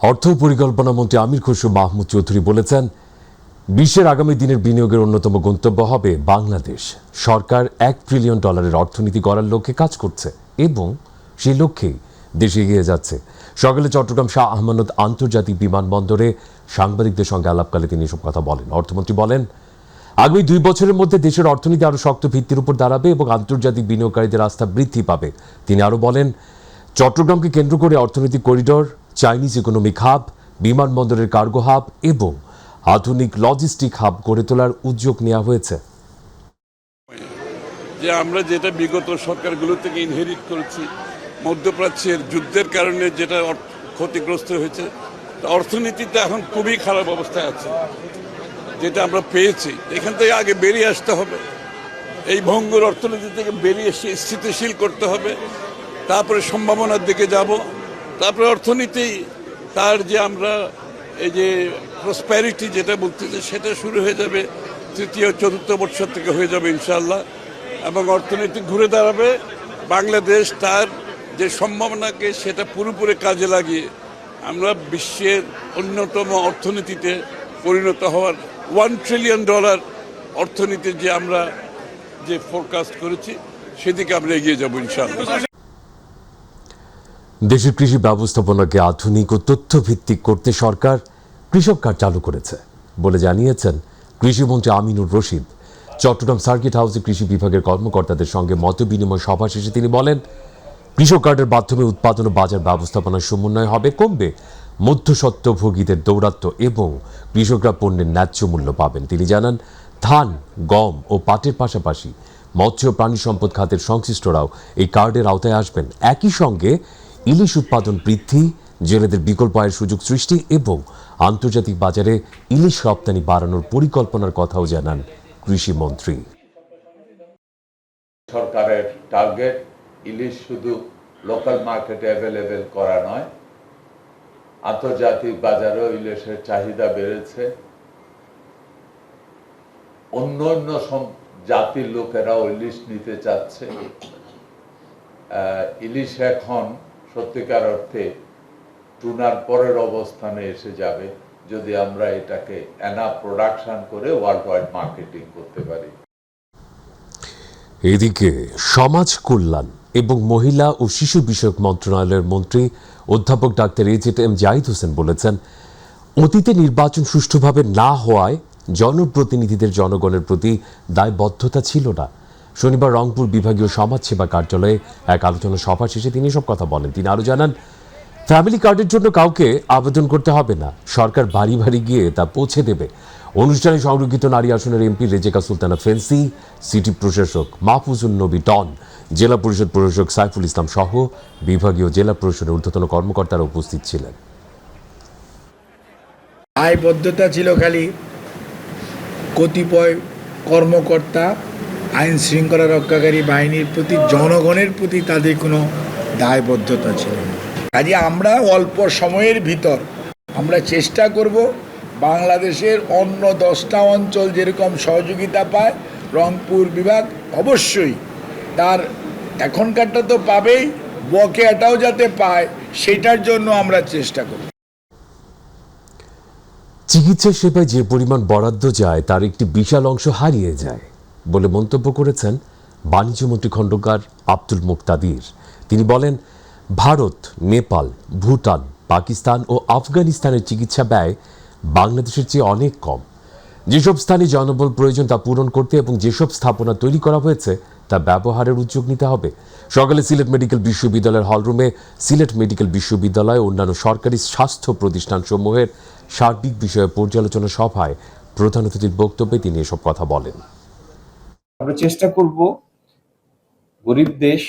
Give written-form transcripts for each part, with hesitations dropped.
অর্থ পরিকল্পনা মন্ত্রী আমির খসরু মাহমুদ চৌধুরী বলেছেন, বিশ্বের আগামী দিনের বিনিয়োগের অন্যতম গন্তব্য হবে বাংলাদেশ। সরকার $1 ট্রিলিয়ন অর্থনীতি গড়ার লক্ষ্যে কাজ করছে এবং সেই লক্ষ্যেই দেশ এগিয়ে যাচ্ছে। সকালে চট্টগ্রাম শাহ আমানত আন্তর্জাতিক বিমানবন্দরে সাংবাদিকদের সঙ্গে আলাপকালে তিনি এসব কথা বলেন। অর্থমন্ত্রী বলেন, আগামী 2 বছরের মধ্যে দেশের অর্থনীতি আরও শক্ত ভিত্তির উপর দাঁড়াবে এবং আন্তর্জাতিক বিনিয়োগকারীদের আস্থা বৃদ্ধি পাবে। তিনি আরও বলেন, চট্টগ্রামকে কেন্দ্র করে অর্থনৈতিক করিডোর, চাইনিজ ইকোনমিক হাব, বিমানবন্দরের কার্গো হাব এবং আধুনিক লজিস্টিক হাব গড়ে তোলার উদ্যোগ নেওয়া হয়েছে। যে আমরা যেটা বিগত সরকারগুলো থেকে ইনহেরিট করেছি, মধ্যপ্রাচ্যের যুদ্ধের কারণে যেটা ক্ষতিগ্রস্ত হয়েছে, অর্থনীতিতে এখন খুবই খারাপ অবস্থায় আছে। যেটা আমরা পেয়েছি এখান থেকে আগে বেরিয়ে আসতে হবে, এই ভঙ্গুর অর্থনীতি থেকে বেরিয়ে এসে স্থিতিশীল করতে হবে, তারপরে সম্ভাবনার দিকে যাব, তারপরে অর্থনীতি তার যে আমরা এই যে প্রসপ্যারিটি যেটা বলতেছে সেটা শুরু হয়ে যাবে তৃতীয় চতুর্থ বছর থেকে হয়ে যাবে ইনশাআল্লাহ, এবং অর্থনীতি ঘুরে দাঁড়াবে। বাংলাদেশ তার যে সম্ভাবনাকে সেটা পুরোপুরি কাজে লাগিয়ে আমরা বিশ্বের অন্যতম অর্থনীতিতে পরিণত হওয়ার $1 ট্রিলিয়ন অর্থনীতির যে আমরা যে ফোরকাস্ট করেছি সেদিকে আমরা এগিয়ে যাব ইনশাআল্লাহ। দেশের কৃষি ব্যবস্থাপনাকে আধুনিক ও তথ্যভিত্তিক করতে সরকার কৃষক কার্ড চালু করেছে বলে জানিয়েছেন কৃষিমন্ত্রী আমিনুর রশিদ। চট্টগ্রাম সার্কিট হাউসে কৃষি বিভাগের কর্মকর্তাদের সঙ্গে মতবিনিময় সভা শেষে তিনি বলেন, কৃষক কার্ডের মাধ্যমে উৎপাদন ও বাজার ব্যবস্থাপনার সমন্বয় হবে, কমবে মধ্যস্বত্বভোগীদের দৌরাত্ম্য এবং কৃষকরা পণ্যের ন্যায্য মূল্য পাবেন। তিনি জানান, ধান, গম ও পাটের পাশাপাশি মৎস্য প্রাণী সম্পদ খাতের সংশ্লিষ্টরাও এই কার্ডের আওতায় আসবেন। একই সঙ্গে ইলিশ উৎপাদন বৃদ্ধি, জেলেদের বিকল্প আয়ের সুযোগ সৃষ্টি এবং আন্তর্জাতিক বাজারে ইলিশ রপ্তানি বাড়ানোর পরিকল্পনার কথাও জানান কৃষিমন্ত্রী। সরকারের টার্গেট ইলিশ শুধু লোকাল মার্কেটে অ্যাভেলেবেল করা নয়, আন্তর্জাতিক বাজারেও ইলিশের চাহিদা বেড়েছে। অন্য অন্য জাতির লোকেরাও ইলিশ নিতে চাচ্ছে। ইলিশ এখন সত্যিকার অর্থে টুনার পরের অবস্থানে এসে যাবে যদি আমরা এটাকে এনাফ প্রোডাকশন করে ওয়ার্ল্ড ওয়াইড মার্কেটিং করতে পারি। এদিকে সমাজ কল্যাণ এবং মহিলা ও শিশু বিষয়ক মন্ত্রণালয়ের মন্ত্রী অধ্যাপক ডাক্তার এ.জেড.এম জাহিদ হোসেন বলেছেন, অতীতে নির্বাচন সুষ্ঠুভাবে না হওয়ায় জনপ্রতিনিধিদের জনগণের প্রতি দায়বদ্ধতা ছিল না। শনিবার রংপুর বিভাগীয় সমাজসেবা কার্যালয়ে এক আলোচনা সভা শেষে তিনি সব কথা বলেন। তিনি আরও জানান, ফ্যামিলি কার্ডের জন্য কাউকে আবেদন করতে হবে না, সরকার বাড়ি বাড়ি গিয়ে তা পৌঁছে দেবে। অনুষ্ঠানে সংরক্ষিত নারী আসনের এমপি রেজেকা সুলতানা ফেন্সি, সিটি প্রশাসক মাহফুজুল নবী টন, জেলা পরিষদ প্রশাসক সাইফুল ইসলাম সহ বিভাগীয় জেলা প্রশাসনের ঊর্ধ্বতন কর্মকর্তারা উপস্থিত ছিলেন। দায়বদ্ধতা ছিল খালি কতিপয় কর্মকর্তা, আইন শৃঙ্খলা রক্ষাকারী বাহিনীর প্রতি, জনগণের প্রতি তাদের কোনো দায়বদ্ধতা ছিল না। কাজে আমরা অল্প সময়ের ভিতর আমরা চেষ্টা করব বাংলাদেশের অন্য 10টা অঞ্চল যেরকম সহযোগিতা পায়, রংপুর বিভাগ অবশ্যই তার এখনকারটা তো পাবেই, বকেয়াটাও যাতে পায় সেটার জন্য আমরা চেষ্টা করব। চিকিৎসা সেবায় যে পরিমাণ বরাদ্দ যায় তার একটি বিশাল অংশ হারিয়ে যায় বলে মন্তব্য করেছেন বাণিজ্যমন্ত্রী খন্দকার আব্দুল মুক্তাদির। তিনি বলেন, ভারত, নেপাল, ভুটান, পাকিস্তান ও আফগানিস্তানের চিকিৎসা ব্যয় বাংলাদেশের চেয়ে অনেক কম। যেসব স্থানে জনবল প্রয়োজন তা পূরণ করতে এবং যেসব স্থাপনা তৈরি করা হয়েছে তা ব্যবহারের উদ্যোগ নিতে হবে। সকালে সিলেট মেডিকেল বিশ্ববিদ্যালয়ের হলরুমে সিলেট মেডিকেল বিশ্ববিদ্যালয় ও অন্যান্য সরকারি স্বাস্থ্য প্রতিষ্ঠানসমূহের সার্বিক বিষয়ে পর্যালোচনা সভায় প্রধান অতিথির বক্তব্যে তিনি এসব কথা বলেন। আমরা চেষ্টা করব গরিব দেশ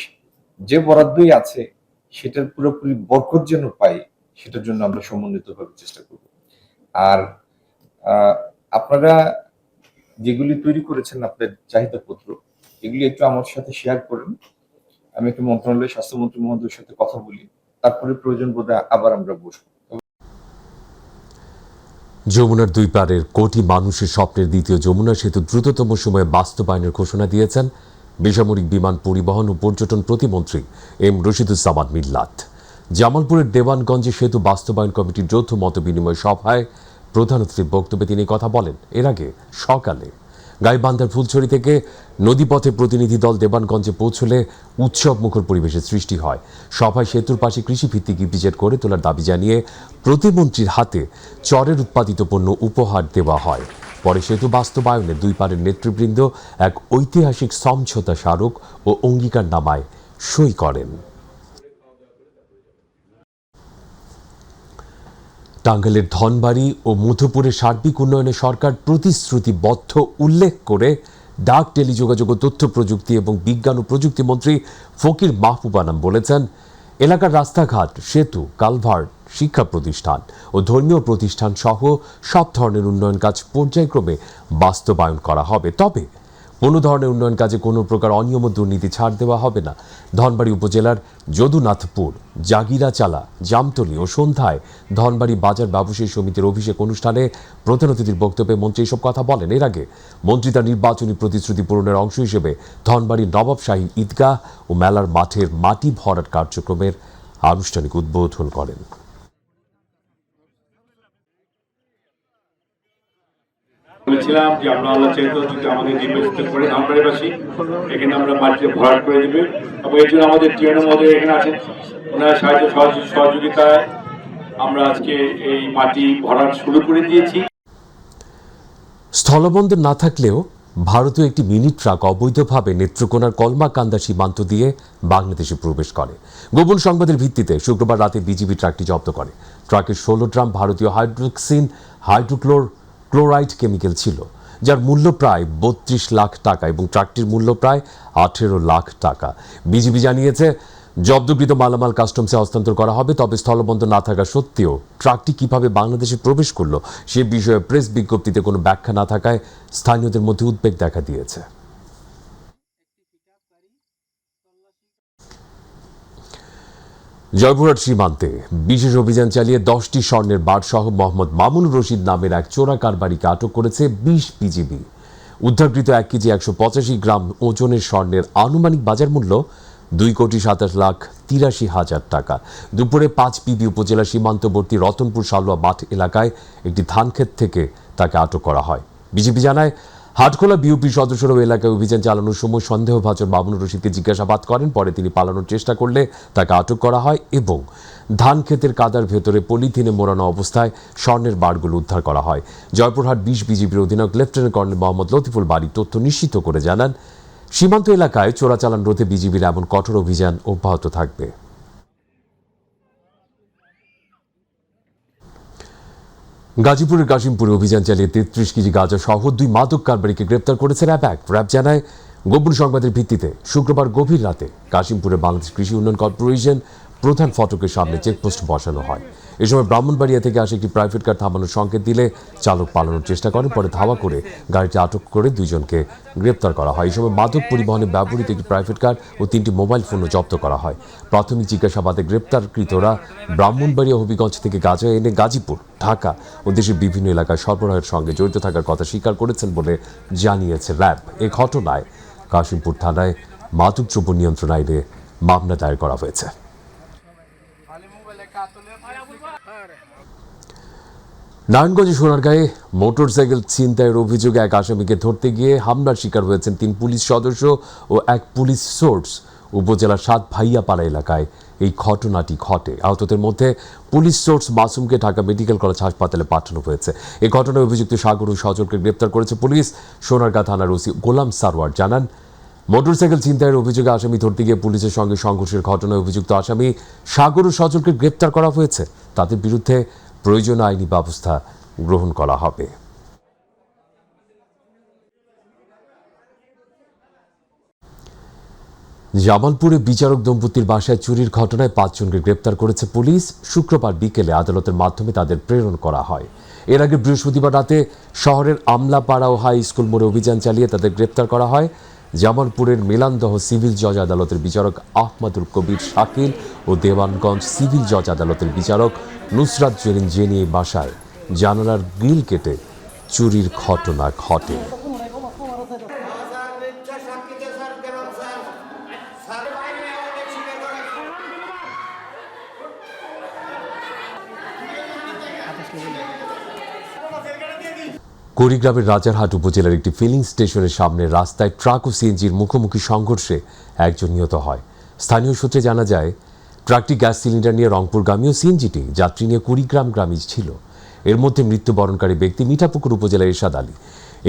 যে বরাদ্দই আছে সেটার পুরোপুরি বরকত যেন পাই, সেটার জন্য আমরা সমন্বিতভাবে চেষ্টা করব। আর আপনারা যেগুলি তৈরি করেছেন আপনাদের চাহিদাপত্র, এগুলি একটু আমার সাথে শেয়ার করেন। আমি একটু মন্ত্রণালয়ের স্বাস্থ্যমন্ত্রী মহোদয়ের সাথে কথা বলি, তারপরে প্রয়োজন বোধে আবার আমরা বসবো। যমুনার দুই পারের কোটি মানুষের স্বপ্নের দ্বিতীয় যমুনা সেতু দ্রুততম সময়ে বাস্তবায়নের ঘোষণা দিয়েছেন বেসামরিক বিমান পরিবহন ও পর্যটন প্রতিমন্ত্রী এম রশিদুজ্জামান মিল্লাত। জামালপুরের দেওয়ানগঞ্জে সেতু বাস্তবায়ন কমিটির যৌথ মতবিনিময় সভায় প্রধান অতিথির বক্তব্যে তিনি কথা বলেন। এর আগে সকালে গাইবান্ধার ফুলছড়ি থেকে নদীপথে প্রতিনিধি দল দেওয়ানগঞ্জে পৌঁছলে উৎসব মুখর পরিবেশের সৃষ্টি হয়। সভায় সেতুর পাশে কৃষিভিত্তিক ইপিজেড করে তোলার দাবি জানিয়ে প্রতিমন্ত্রীর হাতে চরের উৎপাদিত পণ্য উপহার দেওয়া হয়। পরে সেতু বাস্তবায়নে দুই পারের নেতৃবৃন্দ এক ঐতিহাসিক সমঝোতা স্মারক ও অঙ্গীকারনামায় সই করেন। টাঙ্গাইলের ধনবাড়ী ও মধুপুরের সার্বিক উন্নয়নে সরকার প্রতিশ্রুতিবদ্ধ উল্লেখ করে ডাক, টেলিযোগাযোগ ও তথ্য প্রযুক্তি এবং বিজ্ঞান ও প্রযুক্তি মন্ত্রী ফকির মাহবুব আনাম বলেছেন, এলাকার রাস্তাঘাট, সেতু, কালভার্ট, শিক্ষা প্রতিষ্ঠান ও ধর্মীয় প্রতিষ্ঠান সহ সব ধরনের উন্নয়ন কাজ পর্যায়ক্রমে বাস্তবায়ন করা হবে। তবে কোনো ধরনের উন্নয়ন কাজে কোনো প্রকার অনিয়ম ও দুর্নীতি ছাড় দেওয়া হবে না। ধনবাড়ী উপজেলার যদুনাথপুর, জাগিরাচালা, জামতলী ও সন্ধ্যায় ধনবাড়ী বাজার ব্যবসায়ী সমিতির অভিষেক অনুষ্ঠানে প্রধান অতিথির বক্তব্যে মন্ত্রী এসব কথা বলেন। এর আগে মন্ত্রী তার নির্বাচনী প্রতিশ্রুতি পূরণের অংশ হিসেবে ধনবাড়ীর নবাবশাহী ঈদগাহ ও মেলার মাঠের মাটি ভরাট কার্যক্রমের আনুষ্ঠানিক উদ্বোধন করেন। বলেছিলাম যে আমরা আল্লাহ চাইতো যদি আমাদের নির্বাচিত করে ধনবাড়ীবাসী এখানে আমরা মাটিতে ভরাট করে দেবে এবং এর জন্য আমাদের টিএনও মহোদয় এখানে আছেন, ওনার সাহায্য সহযোগিতায় আমরা আজকে এই মাটি ভরাট শুরু করে দিয়েছি। স্থলবন্দর না থাকলেও ভারতীয় একটি মিনি ট্রাক অবৈধভাবে নেত্রকোনার কলমাকান্দা সীমান্ত দিয়ে বাংলাদেশে প্রবেশ করে। গোপন সংবাদের ভিত্তিতে শুক্রবার রাতে বিজিবি ট্রাকটি জব্দ করে। ট্রাকের 16 ড্রাম ভারতীয় হাইড্রোক্লোরাইড কেমিক্যাল ছিল, যার মূল্য প্রায় 32 লাখ টাকা এবং ট্রাকটির মূল্য প্রায় 18 লাখ টাকা। বিজিবি জানিয়েছে, জব্দকৃত মালামাল কাস্টমসে হস্তান্তর করা হবে। তবে স্থলবন্দর না থাকা সত্ত্বেও ট্রাকটি কিভাবে বাংলাদেশে প্রবেশ করলো সে বিষয়ে প্রেস বিজ্ঞপ্তিতে কোনো ব্যাখ্যা না থাকায় স্থানীয়দের মধ্যে উদ্বেগ দেখা দিয়েছে। জয়পুরহাট সীমান্তে বিশেষ অভিযান চালিয়ে 10টি স্বর্ণের বার সহ মোহাম্মদ মামুনুর রশিদ নামের এক চোরা কারবারিকে আটক করেছে 20 বিজিবি। উদ্ধারকৃত 1 কেজি 185 গ্রাম ওজনের স্বর্ণের আনুমানিক বাজার মূল্য 2,27,83,000 টাকা। দুপুরে 5 পিবি উপজেলা সীমান্তবর্তী রতনপুর সালুয়া মাঠ এলাকায় একটি ধানক্ষেত থেকে তাকে আটক করা হয়। বিজিবি জানায়, হাটখোলা বিউপি সদস্যরাও এলাকায় অভিযান চালানোর সময় সন্দেহভাজন মামুনুর রশিদকে জিজ্ঞাসাবাদ করেন। পরে তিনি পালানোর চেষ্টা করলে তাকে আটক করা হয় এবং ধান ক্ষেতের কাদার ভেতরে পলিথিনে মোড়ানো অবস্থায় স্বর্ণের বারগুলো উদ্ধার করা হয়। জয়পুরহাট 20 বিজিবির অধিনায়ক লেফটেন্যান্ট কর্নেল মোহাম্মদ লতিফুল বারী তথ্য নিশ্চিত করে জানান, সীমান্ত এলাকায় চোরাচালান রোধে বিজিবির এমন কঠোর অভিযান অব্যাহত থাকবে। গাজীপুরের কাশিমপুরে অভিযান চালিয়ে 33 কেজি গাঁজা সহ 2 মাদক কারবারিকে গ্রেপ্তার করেছে র্যাব। র্যাব জানায়, গোপন সংবাদের ভিত্তিতে শুক্রবার গভীর রাতে কাশিমপুরে বাংলাদেশ কৃষি উন্নয়ন কর্পোরেশন প্রধান ফটকের সামনে চেকপোস্ট বসানো হয়। এ সময় ব্রাহ্মণবাড়িয়া থেকে আসে একটি প্রাইভেট কার থামানোর সংকেত দিলে চালক পালানোর চেষ্টা করেন। পরে ধাওয়া করে গাড়িটি আটক করে 2 জনকে গ্রেপ্তার করা হয়। এই সময় মাদক পরিবহনে ব্যবহৃত একটি প্রাইভেট কার ও 3টি মোবাইল ফোনও জব্দ করা হয়। প্রাথমিক জিজ্ঞাসাবাদে গ্রেপ্তারকৃতরা ব্রাহ্মণবাড়িয়া হবিগঞ্জ থেকে গাঁজা এনে গাজীপুর, ঢাকা ও দেশের বিভিন্ন এলাকায় সরবরাহের সঙ্গে জড়িত থাকার কথা স্বীকার করেছেন বলে জানিয়েছে র্যাব। এই ঘটনায় কাশিমপুর থানায় মাদকদ্রব্য নিয়ন্ত্রণ আইনে মামলা দায়ের করা হয়েছে। নারায়ণগঞ্জে সোনারগাঁয়ে মোটরসাইকেল ছিনতাইয়ের অভিযোগে এক আসামিকে ধরতে গিয়ে হামলার শিকার হয়েছেন 3 পুলিশ সদস্য ও 1 পুলিশ সোর্স। উপজেলার 7 ভাইয়াপাড়া এলাকায় এই ঘটনাটি ঘটে। আহতদের মধ্যে পুলিশ সোর্স মাসুমকে ঢাকা মেডিকেল কলেজ হাসপাতালে পাঠানো হয়েছে। এই ঘটনায় অভিযুক্ত সাগর ও সজলকে গ্রেপ্তার করেছে পুলিশ। সোনারগাঁ থানার ওসি গোলাম সারওয়ার জানান, মোটরসাইকেল ছিনতাইয়ের অভিযোগে আসামি ধরতে গিয়ে পুলিশের সঙ্গে সংঘর্ষের ঘটনায় অভিযুক্ত আসামি সাগর ও সজলকে গ্রেপ্তার করা হয়েছে। তাদের বিরুদ্ধে প্রয়োজনীয় আইনি ব্যবস্থা গ্রহণ করা হবে। জামালপুরে বিচারক দম্পতির বাসায় চুরির ঘটনায় 5 জনকে গ্রেপ্তার করেছে পুলিশ। শুক্রবার বিকেলে আদালতের মাধ্যমে তাদের প্রেরণ করা হয়। এর আগে বৃহস্পতিবার রাতে শহরের আমলাপাড়া ও হাই স্কুল মোড়ে অভিযান চালিয়ে তাদের গ্রেপ্তার করা হয়। জামালপুরের মেলান্দহ সিভিল জজ আদালতের বিচারক আহমদুল কবির শাকিল ও দেওয়ানগঞ্জ সিভিল জজ আদালতের বিচারক নুসরাত জেরিন জেনি বাসায় জানালার গ্রিল কেটে চুরির ঘটনা ঘটে। কুড়িগ্রামের রাজারহাট উপজেলার একটি ফিলিং স্টেশনের সামনে রাস্তায় ট্রাক ও সিএনজির মুখোমুখি সংঘর্ষে একজন নিহত হয়। স্থানীয় সূত্রে জানা যায়, ট্রাকটি গ্যাস সিলিন্ডার নিয়ে রংপুরগামী ও সিএনজিটি যাত্রী নিয়ে কুড়িগ্রাম গ্রামে ছিল। এর মধ্যে মৃত্যুবরণকারী ব্যক্তি মিঠাপুকুর উপজেলার এরশাদ আলী।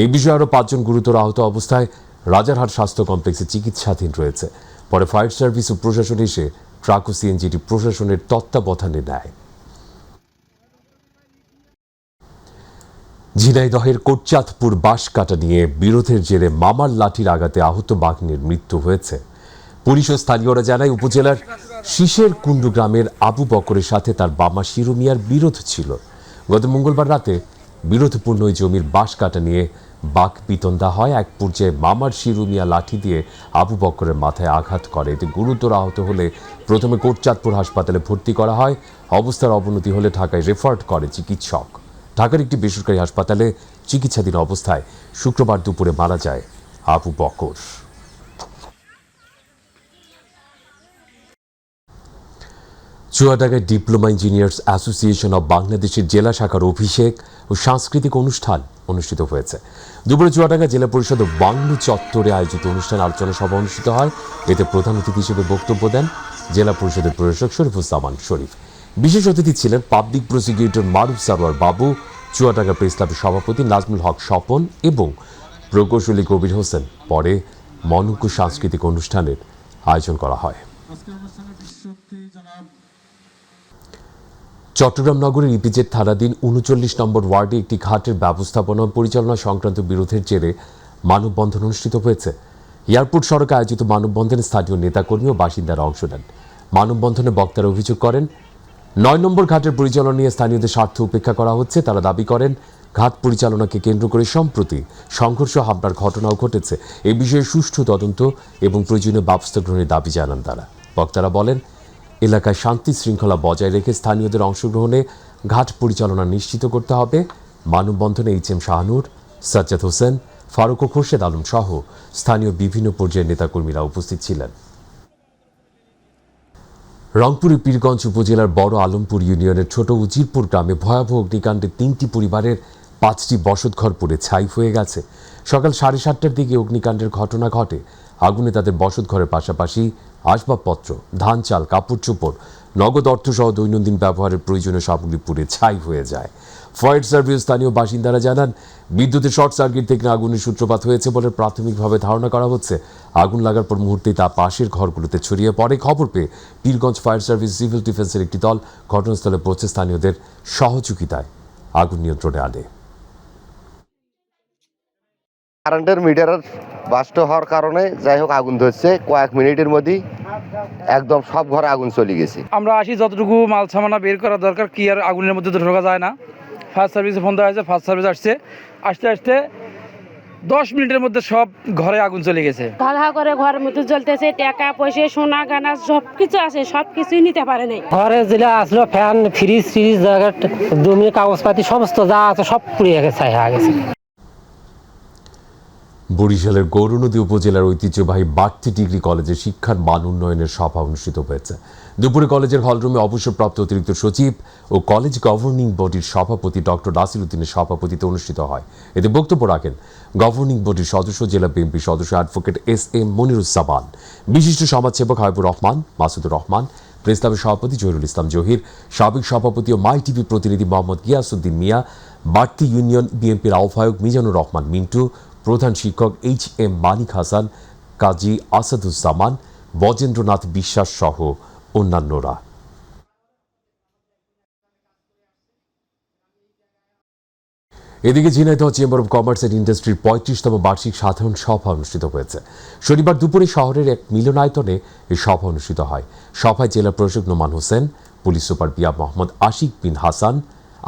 এই বিষয়ে আরও 5 জন গুরুতর আহত অবস্থায় রাজারহাট স্বাস্থ্য কমপ্লেক্সে চিকিৎসাধীন রয়েছে। পরে ফায়ার সার্ভিস ও প্রশাসন এসে ট্রাক ও সিএনজিটি প্রশাসনের তত্ত্বাবধানে নেয়। ঝিনাইদহের কোটচাঁদপুর বাঁশ কাটা নিয়ে বিরোধের জেরে মামার লাঠির আঘাতে আহত বাঘিনীর মৃত্যু হয়েছে। পুলিশ ও স্থানীয়রা জানায়, উপজেলার শীষের কুণ্ডু গ্রামের আবু বকরের সাথে তার বাবা শিরু মিয়ার বিরোধ ছিল। গত মঙ্গলবার রাতে বিরোধপূর্ণ ওই জমির বাঁশ কাটা নিয়ে বাঘ পিতন্দা হয়। এক পর্যায়ে মামার শিরু মিয়া লাঠি দিয়ে আবু বকরের মাথায় আঘাত করে। এতে গুরুতর আহত হলে প্রথমে কোটচাঁদপুর হাসপাতালে ভর্তি করা হয়। অবস্থার অবনতি হলে ঢাকায় রেফার করে চিকিৎসক। ঢাকার একটি বেসরকারি হাসপাতালে চিকিৎসাধীন অবস্থায় শুক্রবার দুপুরে মারা যায় আবু বকর। চুয়াডাঙ্গায় ডিপ্লোমা ইঞ্জিনিয়ার্স অ্যাসোসিয়েশন অব বাংলাদেশের জেলা শাখার অভিষেক ও সাংস্কৃতিক অনুষ্ঠান অনুষ্ঠিত হয়েছে। দুপুরে চুয়াডাঙ্গা জেলা পরিষদ ও বাংলু চত্বরে আয়োজিত অনুষ্ঠান আলোচনা সভা অনুষ্ঠিত হয়। এতে প্রধান অতিথি হিসেবে বক্তব্য দেন জেলা পরিষদের প্রশাসক শরীফুজ্জামান শরীফ। বিশেষ অতিথি ছিলেন পাবলিক প্রসিকিউটর মারুফ সারোয়ার বাবু, চুয়াডাঙ্গা প্রেস ক্লাবের সভাপতি নাজমুল হক স্বপন এবং প্রকৌশলী কবির হোসেন। পরে মনোজ্ঞ সাংস্কৃতিক অনুষ্ঠানের আয়োজন করা হয়। চট্টগ্রাম নগরের ইপিজেড থানাধীন ৩৯ নম্বর ওয়ার্ডে একটি ঘাটের ব্যবস্থাপনা ও পরিচালনা সংক্রান্ত বিরোধের জেরে মানববন্ধন অনুষ্ঠিত হয়েছে। এয়ারপোর্ট সড়কে আয়োজিত মানববন্ধনে স্থানীয় নেতাকর্মী ও বাসিন্দারা অংশ নেন। মানববন্ধনে বক্তারা অভিযোগ করেন, ৯ নম্বর ঘাটের পরিচালনা নিয়ে স্থানীয়দের স্বার্থ উপেক্ষা করা হচ্ছে। তারা দাবি করেন, ঘাট পরিচালনাকে কেন্দ্র করে সম্প্রতি সংঘর্ষ হামলার ঘটনাও ঘটেছে। এই বিষয়ে সুষ্ঠু তদন্ত এবং প্রয়োজনীয় ব্যবস্থা গ্রহণের দাবি জানান তারা। বক্তারা বলেন, এলাকায় শান্তি শৃঙ্খলা বজায় রেখে স্থানীয়দের অংশগ্রহণে ঘাট পরিচালনা নিশ্চিত করতে হবে। মানববন্ধনে এইচ.এম. শাহানুর, সাজ্জাদ হোসেন, ফারুক ও খোরশেদ আলম সহ স্থানীয় বিভিন্ন পর্যায়ের নেতাকর্মীরা উপস্থিত ছিলেন। রংপুরের পীরগঞ্জ উপজেলার বড় আলমপুর ইউনিয়নের ছোট উজিরপুর গ্রামে ভয়াবহ অগ্নিকাণ্ডে 3টি পরিবারের 5টি বসতঘর পুড়ে ছাই হয়ে গেছে। সকাল 7:30টার দিকে অগ্নিকাণ্ডের ঘটনা ঘটে। আগুনে তাদের বসতঘরের পাশাপাশি আসবাবপত্র, ধান চাল, কাপড় চোপড়, নগদ অর্থসহ দৈনন্দিন ব্যবহারের প্রয়োজনীয় সামগ্রী পুড়ে ছাই হয়ে যায়। ফায়ার সার্ভিস স্থানীয় বাসিন্দারা জানান, বিদ্যুতের শর্ট সার্কিট থেকে আগুনের সূত্রপাত হয়েছে বলে প্রাথমিকভাবে ধারণা করা হচ্ছে। আগুন লাগার পর মুহূর্তেই তা পাশের ঘরগুলোতে ছড়িয়ে পড়ে। খবর পেয়ে পীরগঞ্জ ফায়ার সার্ভিস সিভিল ডিফেন্সের একটি দল ঘটনাস্থলে পৌঁছে স্থানীয়দের সহযোগিতায় আগুন নিয়ন্ত্রণে আনে। কারেন্টের মিটার বাস্ট হওয়ার কারণে যাই হোক আগুন ধরছে, কয়েক মিনিটের মধ্যেই একদম সব ঘরে আগুন চলে গেছে। আমরা আসি, যতটুকু মাল সামানা বের করা দরকার, কি আর আগুনের মধ্যে তো ঢোকা যায় না। ফায়ার সার্ভিসে ফোন দেওয়া হয়েছে, ফায়ার সার্ভিস আসছে। আসতে আসতে 10 মিনিটের মধ্যে সব ঘরে আগুন চলে গেছে। ধাঁধা করে ঘরের মধ্যে জ্বলতেছে, টাকা পয়সা সোনা গানা সব কিছু আছে, সব কিছুই নিতে পারে নাই। ঘরে যেটা আসলো ফ্যান, ফ্রিজ, জমি, কাগজপাতি সমস্ত যা আছে সব পুড়ে গেছে, ছাই হয়ে গেছে। বরিশালের গৌরনদী উপজেলার ঐতিহ্যবাহী বাড়তি ডিগ্রি কলেজের শিক্ষার মান উন্নয়নের সভা অনুষ্ঠিত হয়েছে। দুপুরে কলেজের হলরুমে অবসরপ্রাপ্ত অতিরিক্ত সচিব ও কলেজ গভর্নিং বডির সভাপতি ডক্টর নাসির উদ্দিনের সভাপতিত্বে অনুষ্ঠিত হয়। এতে বক্তব্য রাখেন গভর্নিং বডির সদস্য, জেলা বিএনপি সদস্য অ্যাডভোকেট এস.এম. মনিরুজ্জামান, বিশিষ্ট সমাজসেবক হাবিবুর রহমান, মাসুদুর রহমান, প্রেস ক্লাবের সভাপতি জহিরুল ইসলাম জহির, সাবেক সভাপতি ও মাই টিভি প্রতিনিধি মোহাম্মদ গিয়াসউদ্দিন মিয়া, বাড়তি ইউনিয়ন বিএনপির আহ্বায়ক মিজানুর রহমান মিন্টু, প্রধান শিক্ষক এইচ.এম. মানিক হাসান, কাজী আসাদুজ্জামান, বজেন্দ্রনাথ বিশ্বাস সহ অন্যান্যরা। এদিকে Jhenaidah chamber of commerce and ইন্ডাস্ট্রির 35তম বার্ষিক সাধারণ সভা অনুষ্ঠিত হয়েছে। শনিবার দুপুরে শহরের এক মিলনায়তনে এই সভা অনুষ্ঠিত হয়। সভায় জেলা প্রশাসক নোমান হোসেন, পুলিশ সুপার পিয়া মোহাম্মদ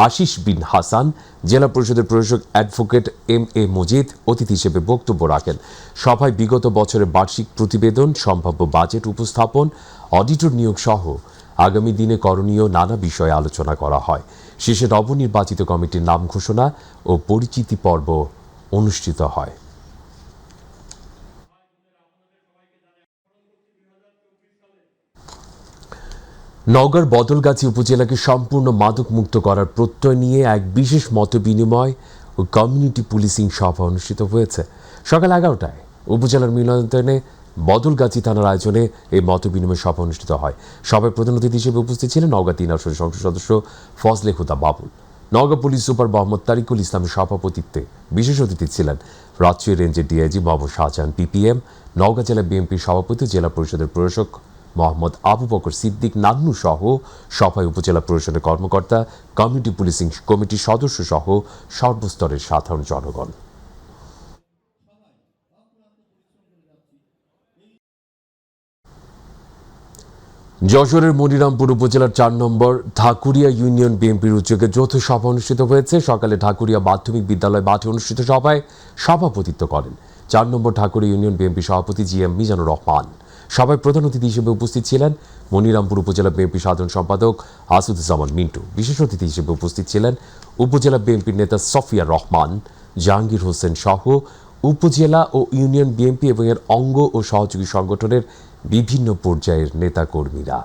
আশিস বিন হাসান, জেলা পরিষদের প্রশাসক অ্যাডভোকেট এম.এ. মজিদ অতিথি হিসেবে বক্তব্য রাখেন। সভায় বিগত বছরের বার্ষিক প্রতিবেদন, সম্ভাব্য বাজেট উপস্থাপন, অডিটর নিয়োগ সহ আগামী দিনে করণীয় নানা বিষয়ে আলোচনা করা হয়। শেষে নবনির্বাচিত কমিটির নাম ঘোষণা ও পরিচিতি পর্ব অনুষ্ঠিত হয়। নওগাঁর বদলগাছি উপজেলাকে সম্পূর্ণ মাদক মুক্ত করার প্রত্যয় নিয়ে এক বিশেষ মতবিনিময় ও কমিউনিটি পুলিশিং সভা অনুষ্ঠিত হয়েছে সকাল 11টায় উপজেলার মিলনায়তনে বদলগাছি থানার আয়োজনে এই মতবিনিময় সভা অনুষ্ঠিত হয়। সভায় প্রধান অতিথি হিসেবে উপস্থিত ছিলেন নওগাঁ 3 আসনের সংসদ সদস্য ফজলে হুদা বাবুল। নওগাঁ পুলিশ সুপার মোহাম্মদ তারিকুল ইসলামের সভাপতিত্বে বিশেষ অতিথি ছিলেন রাজশাহী রেঞ্জের ডিআইজি মোহাম্মদ শাহজাহান পিপিএম, নওগাঁ জেলা বিএনপির সভাপতি জেলা পরিষদের প্রশাসক মোহাম্মদ আবু বকর সিদ্দিক নান্নু সহ সভায় উপজেলা পরিষদের কর্মকর্তা, কমিউনিটি পুলিশিং কমিটির সদস্য সহ সর্বস্তরের সাধারণ জনগণ। যশোরের মনিরামপুর উপজেলার 4 নম্বর ঢাকুরিয়া ইউনিয়ন বিএনপির উদ্যোগে যৌথ সভা অনুষ্ঠিত হয়েছে। সকালে ঢাকুরিয়া মাধ্যমিক বিদ্যালয় মাঠে অনুষ্ঠিত সভায় সভাপতিত্ব করেন 4 নম্বর ঢাকুরিয়া ইউনিয়ন বিএনপি সভাপতি জিএম মিজানুর রহমান। সভায় প্রধান অতিথি হিসেবে উপস্থিত ছিলেন মনিরামপুর উপজেলা বিএনপি সাধারণ সম্পাদক আসাদুজ্জামান মিন্টু। বিশেষ অতিথি হিসেবে উপস্থিত ছিলেন উপজেলা বিএনপির নেতা সফিয়া রহমান, জাহাঙ্গীর হোসেন সহ উপজেলা ও ইউনিয়ন বিএনপি এবং এর অঙ্গ ও সহযোগী সংগঠনের বিভিন্ন পর্যায়ের নেতাকর্মীরা।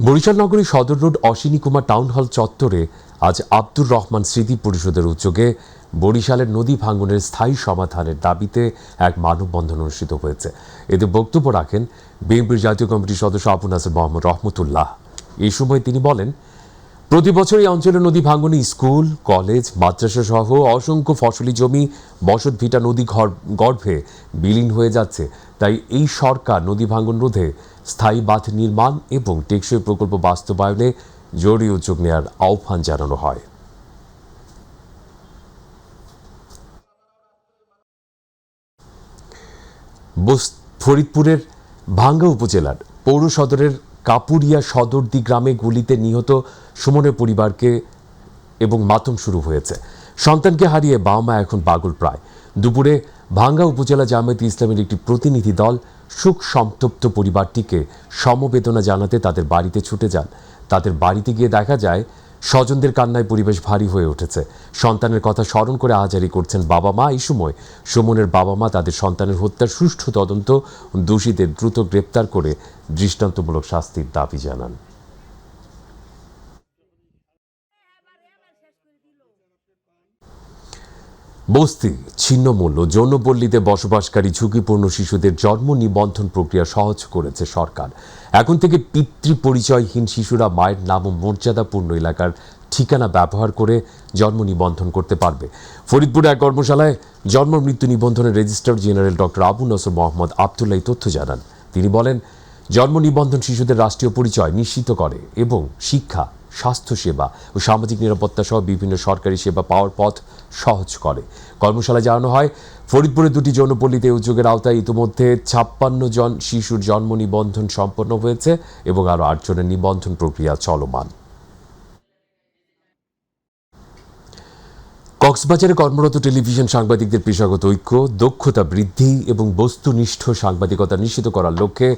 বরিশাল নগরী সদর road Ashwini Kumar town hall চত্বরে আজ আব্দুর রহমান স্মৃতি পরিষদের উদ্যোগে বরিশালের নদী ভাঙনের স্থায়ী সমাধানের দাবিতে এক মানববন্ধন অনুষ্ঠিত হয়েছে। এতে বক্তব্য রাখেন বিএনপির জাতীয় কমিটির সদস্য আবু নাসের মোহাম্মদ রহমতুল্লাহ। এই সময় তিনি বলেন, প্রতি বছর এই অঞ্চলের নদী ভাঙনে স্কুল, কলেজ, মাদ্রাসা সহ অসংখ্য ফসলি জমি, বসত ভিটা নদী গর্ভে বিলীন হয়ে যাচ্ছে। তাই এই সরকার নদী ভাঙন রোধে স্থায়ী বাঁধ নির্মাণ এবং টেকসই প্রকল্প বাস্তবায়নে জরুরি উদ্যোগ নেওয়ার আহ্বান জানানো হয়। ফরিদপুরের ভাঙ্গা উপজেলার পৌর সদরের কাপুরিয়া সদরদি গ্রামে গুলিতে নিহত সুমনের পরিবারকে এবং মাতম শুরু হয়েছে। সন্তানকে হারিয়ে বাবা মা এখন পাগল প্রায়। দুপুরে ভাঙ্গা উপজেলা জামায়াতে ইসলামের একটি প্রতিনিধি দল শোক সন্তপ্ত পরিবারটিকে সমবেদনা জানাতে তাদের বাড়িতে ছুটে যান। তাদের বাড়িতে গিয়ে দেখা যায় স্বজনদের কান্নায় পরিবেশ ভারী হয়ে উঠেছে। সন্তানের কথা স্মরণ করে আহাজারি করছেন বাবা মা। এই সময় সুমনের বাবা মা তাদের সন্তানের হত্যার সুষ্ঠু তদন্ত, দোষীদের দ্রুত গ্রেপ্তার করে দৃষ্টান্তমূলক শাস্তির দাবি জানান। বস্তি, ছিন্নমূল ও যৌনপল্লীতে বসবাসকারী ঝুঁকিপূর্ণ শিশুদের জন্ম নিবন্ধন প্রক্রিয়া সহজ করেছে সরকার। এখন থেকে পিতৃ পরিচয়হীন শিশুরা মায়ের নাম ও মর্যাদাপূর্ণ এলাকার ঠিকানা ব্যবহার করে জন্ম নিবন্ধন করতে পারবে। ফরিদপুরে এক কর্মশালায় জন্ম মৃত্যু নিবন্ধনের registrar general doctor Abu Nasr Mohammad Abdullah তথ্য জানান। তিনি বলেন, জন্ম নিবন্ধন শিশুদের রাষ্ট্রীয় পরিচয় নিশ্চিত করে এবং শিক্ষা, স্বাস্থ্যসেবা ও সামাজিক নিরাপত্তা সহ বিভিন্ন সরকারি সেবা পাওয়ার পথ সহজ করে। কর্মশালায় জানানো হয়, ফরিদপুরে 2টি যৌনপল্লীতে উদ্যোগের আওতায় ইতিমধ্যে 56 জন শিশুর জন্ম নিবন্ধন সম্পন্ন হয়েছে এবং আরও 8 জনের নিবন্ধন প্রক্রিয়া চলমান। কক্সবাজারে কর্মরত টেলিভিশন সাংবাদিকদের পেশাগত ঐক্য, দক্ষতা বৃদ্ধি এবং বস্তুনিষ্ঠ সাংবাদিকতা নিশ্চিত করার লক্ষ্যে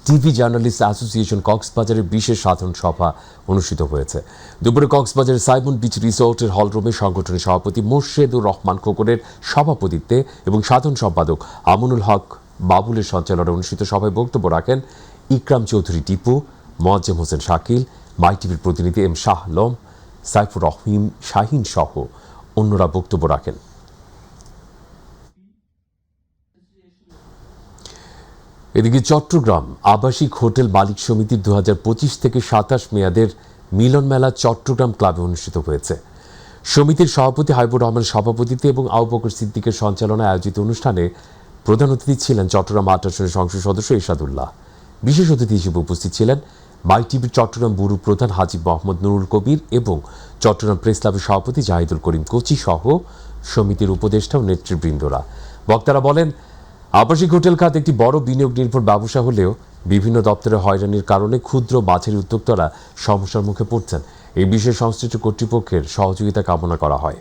টিভি জার্নালিস্ট অ্যাসোসিয়েশন কক্সবাজারের বিশেষ সাধারণ সভা অনুষ্ঠিত হয়েছে। দুপুরে কক্সবাজারের সাইমন বিচ রিসোর্টের হলরুমে সংগঠনের সভাপতি মোর্শেদুর রহমান খোকনের সভাপতিত্বে এবং সাধারণ সম্পাদক আমনুল হক বাবুলের সঞ্চালনায় অনুষ্ঠিত সভায় বক্তব্য রাখেন ইকরাম চৌধুরী টিপু, মোয়াজ্জেম হোসেন শাকিল, মাই টিভির প্রতিনিধি এম শাহ আলম, সাইফুর রহিম শাহিন সহ অন্যরা বক্তব্য রাখেন। এদিকে চট্টগ্রাম আবাসিক হোটেল মালিক সমিতির 2025 থেকে 27 মেয়াদের মিলন মেলা চট্টগ্রাম ক্লাবে অনুষ্ঠিত হয়েছে। সমিতির সভাপতি হাবিবুর রহমানের সভাপতিত্বে এবং আবু বকর সিদ্দিকের সঞ্চালনায় আয়োজিত অনুষ্ঠানে প্রধান অতিথি ছিলেন চট্টগ্রাম 8 আসনের সংসদ সদস্য এরশাদুল্লাহ। বিশেষ অতিথি হিসেবে উপস্থিত ছিলেন মাই টিভির চট্টগ্রাম ব্যুরো প্রধান হাজী মোহাম্মদ নুরুল কবির এবং চট্টগ্রাম প্রেস ক্লাবের সভাপতি জাহিদুল করিম কোচি সহ সমিতির উপদেষ্টা ও নেতৃবৃন্দরা। বক্তারা বলেন, আবাসিক হোটেল খাত একটি বড় বিনিয়োগ নির্ভর ব্যবসা হলেও বিভিন্ন দপ্তরে হয়রানির কারণে ক্ষুদ্র মাঝারি উদ্যোক্তারা সমস্যার মুখে পড়ছেন। এই বিষয়ে সংশ্লিষ্ট কর্তৃপক্ষের সহযোগিতা কামনা করা হয়।